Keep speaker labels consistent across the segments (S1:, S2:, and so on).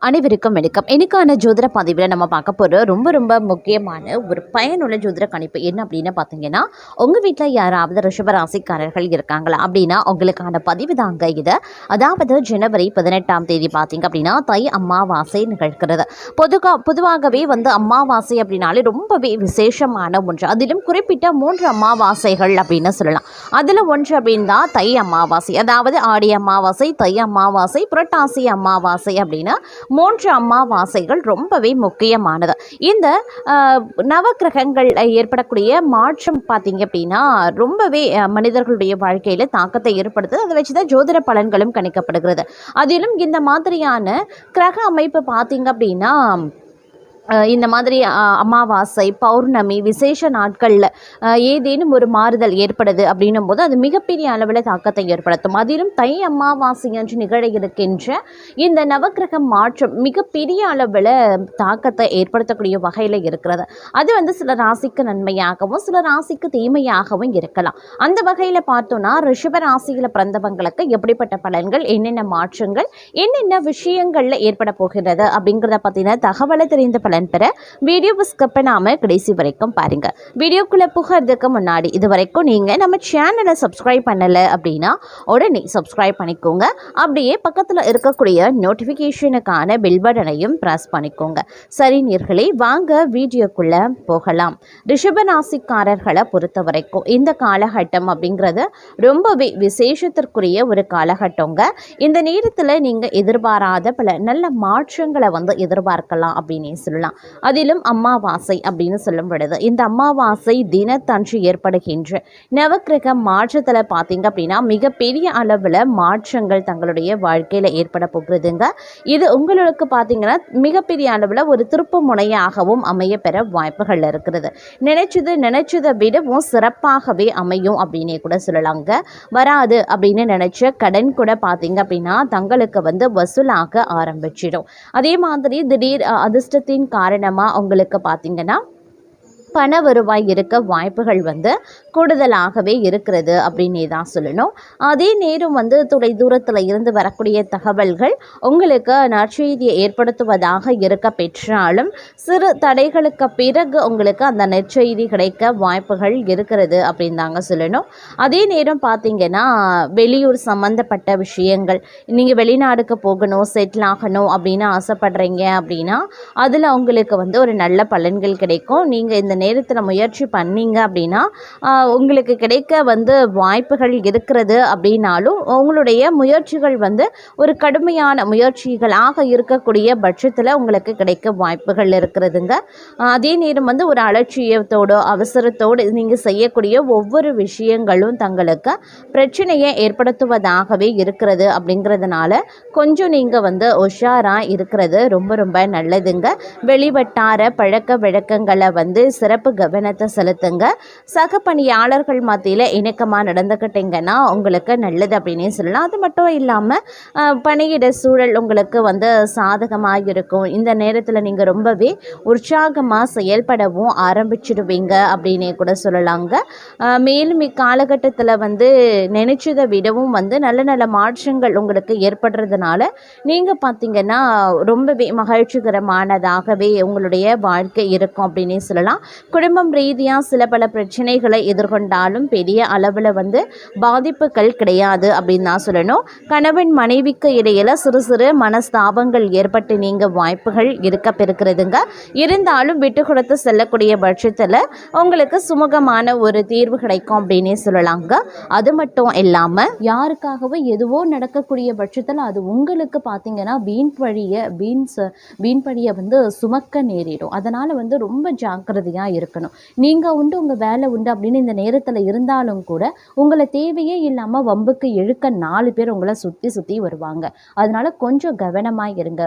S1: அனைவருக்கும் வணக்கம். இன்னைக்கான ஜோதிட பதிவில் நம்ம பார்க்க போகிற ரொம்ப ரொம்ப முக்கியமான ஒரு பயனுள்ள ஜோதிட கணிப்பு என்ன அப்படின்னு பார்த்தீங்கன்னா, உங்கள் வீட்டில் யாராவது ரிஷபராசிக்காரர்கள் இருக்காங்களா அப்படின்னா உங்களுக்கான பதிவு தாங்க இது. அதாவது ஜனவரி 18ஆம் தேதி பார்த்தீங்க அப்படின்னா தை அமாவாசை நிகழ்கிறது. பொதுவாகவே அமாவாசை அப்படின்னாலே ரொம்பவே விசேஷமான ஒன்று. அதிலும் குறிப்பிட்ட 3 அமாவாசைகள் அப்படின்னு சொல்லலாம். அதில் ஒன்று அப்படின்னா தை அமாவாசை, அதாவது ஆடி அமாவாசை, தை அமாவாசை, புரட்டாசி அமாவாசை அப்படின்னு 3 அமாவாசைகள் ரொம்பவே முக்கியமானது. இந்த நவக்கிரகங்கள் ஏற்படக்கூடிய மாற்றம் பார்த்தீங்க அப்படின்னா ரொம்பவே மனிதர்களுடைய வாழ்க்கையில் தாக்கத்தை ஏற்படுத்துது. அதை வச்சு தான் ஜோதிட பலன்களும் கணிக்கப்படுகிறது. அதிலும் இந்த மாதிரியான கிரக அமைப்பு பார்த்தீங்க அப்படின்னா இந்த மாதிரி அமாவாசை, பௌர்ணமி, விசேஷ நாட்களில் ஏதேனும் ஒரு மாறுதல் ஏற்படுது அப்படின்னும் போது அது மிகப்பெரிய அளவில் தாக்கத்தை ஏற்படுத்தும். அதிலும் தை அமாவாசை என்று நிகழ இருக்கின்ற இந்த நவக்கிரக மாற்றம் மிகப்பெரிய அளவில் தாக்கத்தை ஏற்படுத்தக்கூடிய வகையில் இருக்கிறது. அது சில ராசிக்கு நன்மையாகவும் சில ராசிக்கு தீமையாகவும் இருக்கலாம். அந்த வகையில் பார்த்தோன்னா ரிஷப ராசியில் பிறந்தவங்களுக்கு எப்படிப்பட்ட பலன்கள், என்னென்ன மாற்றங்கள், என்னென்ன விஷயங்களில் ஏற்பட போகிறது அப்படிங்கிறத பற்றின தகவலை தெரிந்த பலன் பெற வீடியோவை ஸ்கிப் பண்ணாம கடைசி வரைக்கும் பாருங்க. வீடியோக்குள்ள புகிறதுக்கு முன்னாடி இது வரைக்கும் நீங்க நம்ம சேனலை சப்ஸ்கிரைப் பண்ணல அப்படின்னா உடனே சப்ஸ்கிரைப் பண்ணிக்கோங்க. அப்படியே பக்கத்தில் இருக்கக்கூடிய நோட்டிஃபிகேஷனுக்கான பெல் பட்டனையும் பிரஸ் பண்ணிக்கோங்க. சரி நேயர்களே, வாங்க வீடியோக்குள்ள போகலாம். ரிஷபராசிக்காரர்களை பொறுத்த வரைக்கும் இந்த காலகட்டம் அப்படிங்கிறது ரொம்பவே விசேஷத்திற்குரிய ஒரு காலகட்டங்க. இந்த நேரத்தில் நீங்க எதிர்பாராத பல நல்ல மாற்றங்களை எதிர்பார்க்கலாம் அப்படின்னு சொல்லலாம். அதிலும் அமாவாசை அப்படின்னு சொல்லும் பொழுது இந்த அமாவாசை தினத்தன்று ஏற்படுகின்ற நவக்கிரக மாற்றத்தில் பார்த்தீங்க அப்படின்னா மிகப்பெரிய அளவில் மாற்றங்கள் தங்களுடைய வாழ்க்கையில் ஏற்பட போகிறதுங்க. இது உங்களுக்கு பார்த்தீங்கன்னா மிகப்பெரிய அளவில் ஒரு திருப்பு முனையாகவும் அமைய பெற வாய்ப்புகள் இருக்கிறது. நினைச்சதை விடவும் சிறப்பாகவே அமையும் அப்படின்னே கூட சொல்லலாங்க. வராது அப்படின்னு நினைச்ச கடன் கூட பார்த்தீங்க அப்படின்னா தங்களுக்கு வசூலாக ஆரம்பிச்சிடும். அதே மாதிரி திடீர் அதிர்ஷ்டத்தின் காரணமாக உங்களுக்கு பார்த்தீங்கன்னா பண வருவாய் இருக்க வாய்ப்புகள் கூடுதலாகவே இருக்கிறது அப்படின்னே தான் சொல்லணும். அதே நேரம் தொலை தூரத்தில் இருந்து வரக்கூடிய தகவல்கள் உங்களுக்கு நற்செய்தியை ஏற்படுத்துவதாக இருக்க பெற்றாலும் சிறு தடைகளுக்கு பிறகு உங்களுக்கு அந்த நற்செய்தி கிடைக்க வாய்ப்புகள் இருக்கிறது அப்படின்னு தாங்க சொல்லணும். அதே நேரம் பார்த்தீங்கன்னா வெளியூர் சம்மந்தப்பட்ட விஷயங்கள், நீங்கள் வெளிநாடுக்கு போகணும், செட்டில் ஆகணும் அப்படின்னு ஆசைப்படுறீங்க அப்படின்னா அதில் உங்களுக்கு ஒரு நல்ல பலன்கள் கிடைக்கும். நீங்கள் இந்த நேரத்தில் முயற்சி பண்ணீங்க அப்படின்னா உங்களுக்கு கிடைக்க வாய்ப்புகள் இருக்கிறது. அப்படின்னாலும் உங்களுடைய முயற்சிகள் ஒரு கடுமையான முயற்சிகளாக இருக்கக்கூடிய பட்சத்தில் உங்களுக்கு கிடைக்க வாய்ப்புகள் இருக்கிறதுங்க. அதே நேரம் ஒரு அலட்சியத்தோடு அவசரத்தோடு நீங்கள் செய்யக்கூடிய ஒவ்வொரு விஷயங்களும் தங்களுக்கு பிரச்சனையை ஏற்படுத்துவதாகவே இருக்கிறது. அப்படிங்கிறதுனால கொஞ்சம் நீங்கள் உஷாராக இருக்கிறது ரொம்ப ரொம்ப நல்லதுங்க. வெளிவட்டார பழக்க வழக்கங்களை சிறப்பு கவனத்தை செலுத்துங்க. சக பணியாளர்கள் மத்தியில் இணக்கமாக நடந்துக்கிட்டீங்கன்னா உங்களுக்கு நல்லது அப்படின்னே சொல்லலாம். அது மட்டும் இல்லாமல் பணியிட சூழல் உங்களுக்கு சாதகமாக இருக்கும். இந்த நேரத்தில் நீங்கள் ரொம்பவே உற்சாகமாக செயல்படவும் ஆரம்பிச்சிடுவீங்க அப்படின்னே கூட சொல்லலாங்க. மேலும் இக்காலகட்டத்தில் நினைச்சதை விடவும் நல்ல நல்ல மாற்றங்கள் உங்களுக்கு ஏற்படுறதுனால நீங்கள் பார்த்தீங்கன்னா ரொம்பவே மகிழ்ச்சிகரமானதாகவே உங்களுடைய வாழ்க்கை இருக்கும் அப்படின்னே சொல்லலாம். குடும்பம் ரீதியாக சில பல பிரச்சனைகளை எதிர்கொண்டாலும் பெரிய அளவில் பாதிப்புகள் கிடையாது அப்படின்னு தான் சொல்லணும். கணவன் மனைவிக்கு இடையில சிறு சிறு மனஸ்தாபங்கள் ஏற்பட்டு நீங்க வாய்ப்புகள் இருக்க பெருக்கிறதுங்க. இருந்தாலும் விட்டு கொடுத்து செல்லக்கூடிய பட்சத்தில் உங்களுக்கு சுமூகமான ஒரு தீர்வு கிடைக்கும் அப்படின்னே சொல்லலாங்க. அது மட்டும் இல்லாமல் யாருக்காகவும் எதுவோ நடக்கக்கூடிய பட்சத்தில் அது உங்களுக்கு பார்த்தீங்கன்னா வீண் பழியை சுமக்க நேரிடும். அதனால் ரொம்ப ஜாக்கிரதையாக இருக்கணும். நீங்கள் உண்டு உங்கள் வேலை உண்டு அப்படின்னு இந்த நேரத்தில் இருந்தாலும் கூட உங்களை தேவையே இல்லாமல் வம்புக்கு இழுக்க 4 பேர் உங்களை சுற்றி வருவாங்க. அதனால கொஞ்சம் கவனமாக இருங்க.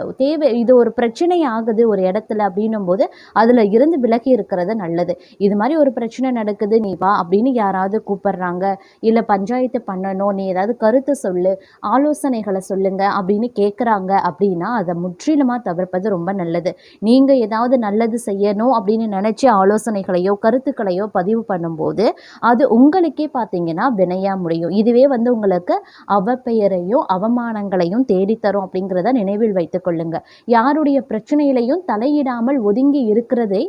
S1: இது ஒரு பிரச்சனை ஆகுது ஒரு இடத்துல அப்படின்னும் போது அதில் இருந்து விலகி இருக்கிறது நல்லது. இது மாதிரி ஒரு பிரச்சனை நடக்குது, நீ வா அப்படின்னு யாராவது கூப்பிடுறாங்க, இல்லை பஞ்சாயத்து பண்ணணும், நீ ஏதாவது கருத்து சொல்லு, ஆலோசனைகளை சொல்லுங்க அப்படின்னு கேட்குறாங்க அப்படின்னா அதை முற்றிலுமாக தவிர்ப்பது ரொம்ப நல்லது. நீங்கள் ஏதாவது நல்லது செய்யணும் அப்படின்னு நினச்சி ஆலோசனைகளையோ கருத்துக்களையோ பதிவு பண்ணும்போது அது உங்களுக்கே பார்த்தீங்கன்னா வினையாக முடியும். இதுவே வந்து உங்களுக்கு அவப்பெயரையும் அவமானங்களையும் தேடித்தரும் அப்படிங்கிறத நினைவில் வைத்துக் கொள்ளுங்க. யாருடைய பிரச்சனையிலையும் தலையிடாமல் ஒதுங்கி இருக்கிறதே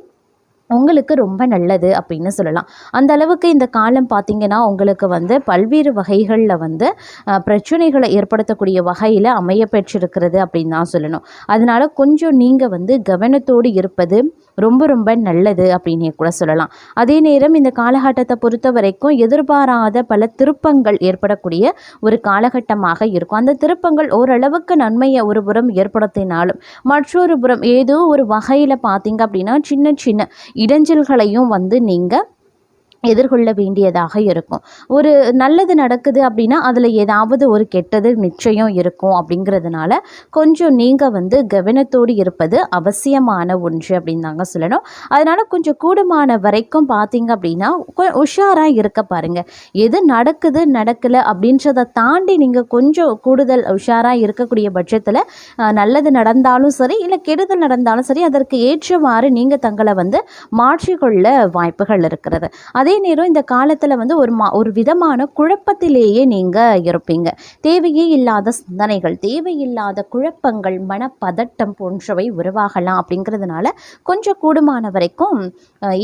S1: உங்களுக்கு ரொம்ப நல்லது அப்படின்னு சொல்லலாம். அந்த அளவுக்கு இந்த காலம் பார்த்தீங்கன்னா உங்களுக்கு வந்து பல்வேறு வகைகளில் வந்து பிரச்சனைகளை ஏற்படுத்தக்கூடிய வகையில் அமைய பெற்றிருக்கிறது அப்படின்னு தான் சொல்லணும். அதனால கொஞ்சம் நீங்கள் வந்து கவனத்தோடு இருப்பது ரொம்ப ரொம்ப நல்லது அப்படின்னே கூட சொல்லலாம். அதே நேரம் இந்த காலகட்டத்தை பொறுத்த வரைக்கும் எதிர்பாராத பல திருப்பங்கள் ஏற்படக்கூடிய ஒரு காலகட்டமாக இருக்கும். அந்த திருப்பங்கள் ஓரளவுக்கு நன்மையை ஒரு புறம் ஏற்படுத்தினாலும் மற்றொரு புறம் ஏதோ ஒரு வகையில் பார்த்தீங்க அப்படின்னா சின்ன சின்ன இடைஞ்சல்களையும் வந்து நீங்கள் எதிர்கொள்ள வேண்டியதாக இருக்கும். ஒரு நல்லது நடக்குது அப்படின்னா அதில் ஏதாவது ஒரு கெட்டது நிச்சயம் இருக்கும். அப்படிங்கிறதுனால கொஞ்சம் நீங்கள் வந்து கவனத்தோடு இருப்பது அவசியமான ஒன்று அப்படின்னு தாங்க சொல்லணும். அதனால் கொஞ்சம் கூடுமான வரைக்கும் பார்த்தீங்க அப்படின்னா உஷாராக இருக்க பாருங்கள். எது நடக்குது நடக்கலை அப்படின்றத தாண்டி நீங்கள் கொஞ்சம் கூடுதல் உஷாராக இருக்கக்கூடிய பட்சத்தில் நல்லது நடந்தாலும் சரி இல்லை கெடுதல் நடந்தாலும் சரி அதற்கு ஏற்றவாறு நீங்கள் தங்களை வந்து மாற்றிக்கொள்ள வாய்ப்புகள் இருக்கிறது. அதே நேரம் இந்த காலத்தில் வந்து ஒரு விதமான குழப்பத்திலேயே நீங்கள் இருப்பீங்க. தேவையே இல்லாத சிந்தனைகள் தேவையில்லாத குழப்பங்கள் மனப்பதட்டம் போன்றவை உருவாகலாம். அப்படிங்கிறதுனால கொஞ்சம் கூடுமான வரைக்கும்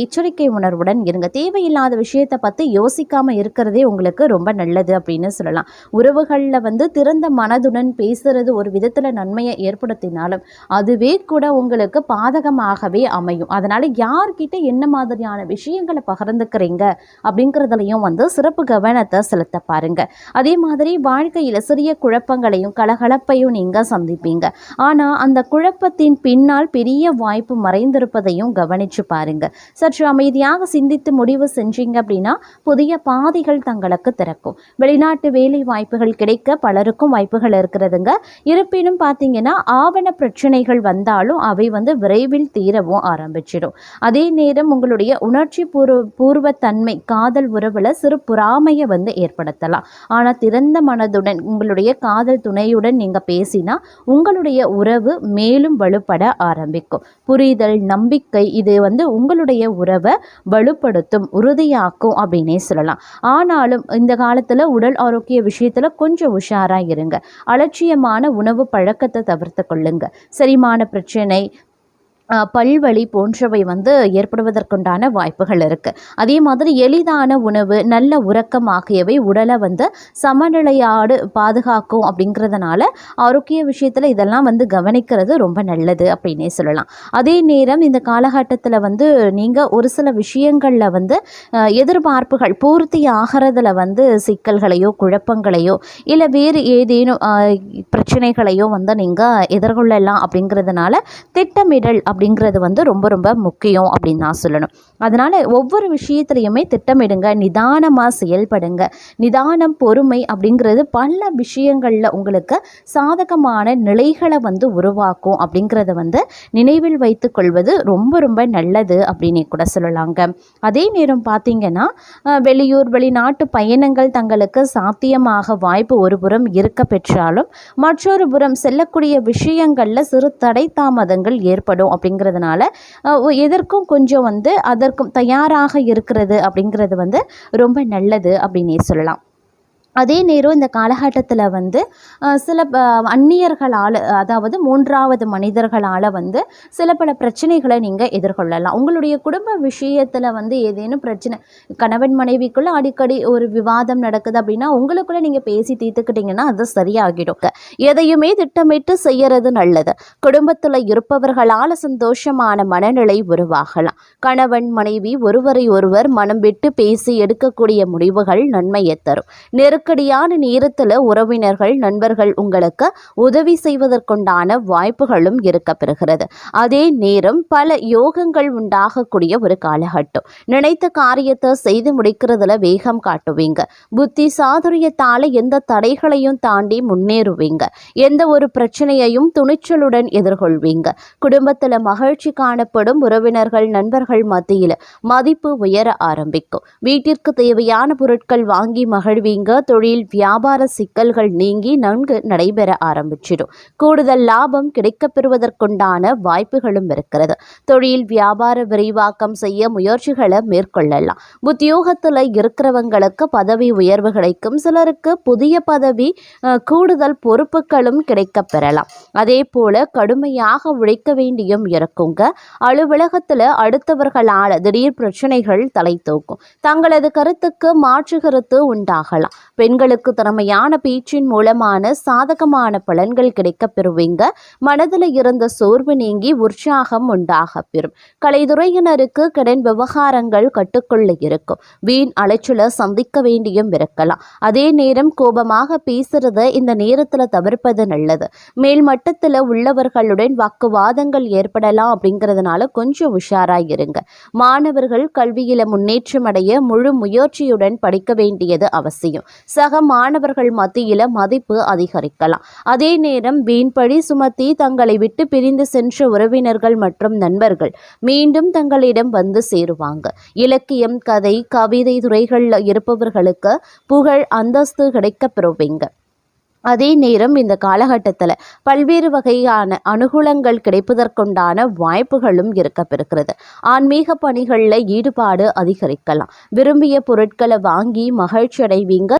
S1: எச்சரிக்கை உணர்வுடன் இருங்க. தேவையில்லாத விஷயத்தை பற்றி யோசிக்காமல் இருக்கிறதே உங்களுக்கு ரொம்ப நல்லது அப்படின்னு சொல்லலாம். உறவுகளில் வந்து திறந்த மனதுடன் பேசுறது ஒரு விதத்தில் நன்மையை ஏற்படுத்தினாலும் அதுவே கூட உங்களுக்கு பாதகமாகவே அமையும். அதனால் யார்கிட்ட என்ன மாதிரியான விஷயங்களை பகிர்ந்துக்கிறீங்க அப்படிங்கிறதுலையும் வந்து சிறப்பு கவனத்தை செலுத்த பாருங்க. அதே மாதிரி வாழ்க்கையில் சிறிய குழப்பங்களையும் கலகலப்பையும் நீங்கள் சந்திப்பீங்க. ஆனால் அந்த குழப்பத்தின் பின்னால் பெரிய வாய்ப்பு மறைந்திருப்பதையும் கவனிச்சு பாருங்க. சற்று அமைதியாக சிந்தித்து முடிவு செஞ்சீங்க அப்படின்னா புதிய பாதைகள் தங்களுக்கு திறக்கும். வெளிநாட்டு வேலை வாய்ப்புகள் கிடைக்க பலருக்கும் வாய்ப்புகள் இருக்கிறதுங்க. இருப்பினும் பார்த்தீங்கன்னா ஆவண பிரச்சனைகள் வந்தாலும் அவை வந்து விரைவில் தீரவும் ஆரம்பிச்சிடும். அதே நேரம் உங்களுடைய உணர்ச்சி பூர்வ தன்மை காதல் உறவுல சிறு பொறாமையை வந்து ஏற்படுத்தலாம். ஆனால் திறந்த மனதுடன் உங்களுடைய காதல் துணையுடன் நீங்கள் பேசினா உங்களுடைய உறவு மேலும் வலுப்பட ஆரம்பிக்கும். புரிதல் நம்பிக்கை இது வந்து உங்களுடைய உறவை வலுப்படுத்தும் உறுதியாக்கும் அப்படின்னே சொல்லலாம். ஆனாலும் இந்த காலத்தில் உடல் ஆரோக்கிய விஷயத்தில் கொஞ்சம் உஷாராக இருங்க. அலட்சியமான உணவு பழக்கத்தை தவிர்த்து கொள்ளுங்க. செரிமான பிரச்சனை பல்வலி போன்றவை வந்து ஏற்படுவதற்குண்டான வாய்ப்புகள் இருக்குது. அதே மாதிரி எளிதான உணவு நல்ல உறக்கம் ஆகியவை உடலை வந்து சமநிலையாடு பாதுகாக்கும். அப்படிங்கிறதுனால ஆரோக்கிய விஷயத்தில் இதெல்லாம் வந்து கவனிக்கிறது ரொம்ப நல்லது அப்படின்னே சொல்லலாம். அதே நேரம் இந்த காலகட்டத்தில் வந்து நீங்கள் ஒரு சில விஷயங்களில் வந்து எதிர்பார்ப்புகள் பூர்த்தி ஆகிறதுல வந்து சிக்கல்களையோ குழப்பங்களையோ இல்லை வேறு ஏதேனும் பிரச்சனைகளையோ வந்து நீங்கள் எதிர்கொள்ளலாம். அப்படிங்கிறதுனால திட்டமிடல் அப்படிங்கிறது வந்து ரொம்ப ரொம்ப முக்கியம் அப்படின்னு நான் சொல்லணும். அதனால் ஒவ்வொரு விஷயத்துலையுமே திட்டமிடுங்க, நிதானமாக செயல்படுங்க. நிதானம் பொறுமை அப்படிங்கிறது பல விஷயங்களில் உங்களுக்கு சாதகமான நிலைகளை வந்து உருவாக்கும். அப்படிங்கிறத வந்து நினைவில் வைத்து கொள்வது ரொம்ப ரொம்ப நல்லது அப்படின்னு கூட சொல்லலாங்க. அதே நேரம் பார்த்தீங்கன்னா வெளியூர் வெளிநாட்டு பயணங்கள் தங்களுக்கு சாத்தியமாக வாய்ப்பு ஒரு புறம் இருக்க பெற்றாலும் மற்றொரு புறம் செல்லக்கூடிய விஷயங்களில் சிறு தடை தாமதங்கள் ஏற்படும். அப்படிங்கிறதுனால எதற்கும் கொஞ்சம் வந்து அதற்கும் தயாராக இருக்கிறது அப்படிங்கிறது வந்து ரொம்ப நல்லது அப்படின்னே சொல்லலாம். அதே நேரம் இந்த காலகட்டத்தில் வந்து சில அந்நியர்களால் அதாவது மூன்றாவது மனிதர்களால் வந்து சில பல பிரச்சனைகளை நீங்கள் எதிர்கொள்ளலாம். உங்களுடைய குடும்ப விஷயத்தில் வந்து ஏதேனும் பிரச்சனை கணவன் மனைவிக்குள்ளே அடிக்கடி ஒரு விவாதம் நடக்குது அப்படின்னா உங்களுக்குள்ளே நீங்கள் பேசி தீர்த்துக்கிட்டிங்கன்னா அது சரியாகிடும். எதையுமே திட்டமிட்டு செய்யறது நல்லது. குடும்பத்தில் இருப்பவர்களால் சந்தோஷமான மனநிலை உருவாகலாம். கணவன் மனைவி ஒருவரை ஒருவர் மனம் விட்டு பேசி எடுக்கக்கூடிய முடிவுகள் நன்மையை தரும். நெருக்கடியான நேரத்தில் உறவினர்கள் நண்பர்கள் உங்களுக்கு உதவி செய்வதற்குண்டான வாய்ப்புகளும் இருக்க பெறுகிறது. அதே நேரம் பல யோகங்கள் உண்டாகக்கூடிய ஒரு காலகட்டம். நினைத்த காரியத்தை செய்து முடிக்கிறதுல வேகம் காட்டுவீங்க. புத்தி சாதுரியத்தால் எந்த தடைகளையும் தாண்டி முன்னேறுவீங்க. எந்த ஒரு பிரச்சனையையும் துணிச்சலுடன் எதிர்கொள்வீங்க. குடும்பத்தில் மகிழ்ச்சி காணப்படும். உறவினர்கள் நண்பர்கள் மத்தியில் மதிப்பு உயர ஆரம்பிக்கும். வீட்டிற்கு தேவையான பொருட்கள் வாங்கி மகிழ்வீங்க. தொழில் வியாபார சிக்கல்கள் நீங்கி நன்கு நடைபெற ஆரம்பிச்சிடும். கூடுதல் லாபம் கிடைக்கப்பெறுவதற்குண்டான வாய்ப்புகளும் இருக்கிறது. தொழில் வியாபார விரிவாக்கம் செய்ய முயற்சிகளை மேற்கொள்ளலாம். உத்தியோகத்தில் இருக்கிறவங்களுக்கு பதவி உயர்வு கிடைக்கும். சிலருக்கு புதிய பதவி கூடுதல் பொறுப்புகளும் கிடைக்கப் பெறலாம். அதே போல கடுமையாக உழைக்க வேண்டியும் இருக்குங்க. அலுவலகத்தில் அடுத்தவர்களால் திடீர் பிரச்சனைகள் தலை தூக்கும். தங்களது கருத்துக்கு மாற்று கருத்து உண்டாகலாம். பெண்களுக்கு திறமையான பேச்சின் மூலமான சாதகமான பலன்கள் கிடைக்கப் பெறுவீங்க. மனதில் இருந்த சோர்வு நீங்கி உற்சாகம் உண்டாக பெறும். கலைத்துறையினருக்கு கடன் விவகாரங்கள் கட்டுக்குள்ள இருக்கும். வீண் அலைச்சலை சந்திக்க வேண்டியும் இருக்கலாம். அதே நேரம் கோபமாக பேசுறத இந்த நேரத்தில் தவிர்ப்பது நல்லது. மேல் மட்டத்தில் உள்ளவர்களுடன் வாக்குவாதங்கள் ஏற்படலாம். அப்படிங்கிறதுனால கொஞ்சம் உஷாராக இருங்க. மாணவர்கள் கல்வியில முன்னேற்றம் அடைய முழு முயற்சியுடன் படிக்க வேண்டியது அவசியம். சக மாணவர்கள் மத்தியில மதிப்பு அதிகரிக்கலாம். அதே நேரம் வீண்பழி சுமத்தி தங்களை விட்டு பிரிந்து சென்ற உறவினர்கள் மற்றும் நண்பர்கள் மீண்டும் தங்களிடம் வந்து சேருவாங்க. இலக்கியம், கதை, கவிதை துறைகளில் இருப்பவர்களுக்கு புகழ் அந்தஸ்து கிடைக்கப் பெறுவீங்க. அதே நேரம் இந்த காலகட்டத்தில் பல்வேறு வகையான அனுகூலங்கள் கிடைப்பதற்குண்டான வாய்ப்புகளும் இருக்கப்பெறுகிறது. ஆன்மீக பணிகளில் ஈடுபாடு அதிகரிக்கலாம். விரும்பிய பொருட்களை வாங்கி மகிழ்ச்சி அடைவீங்க.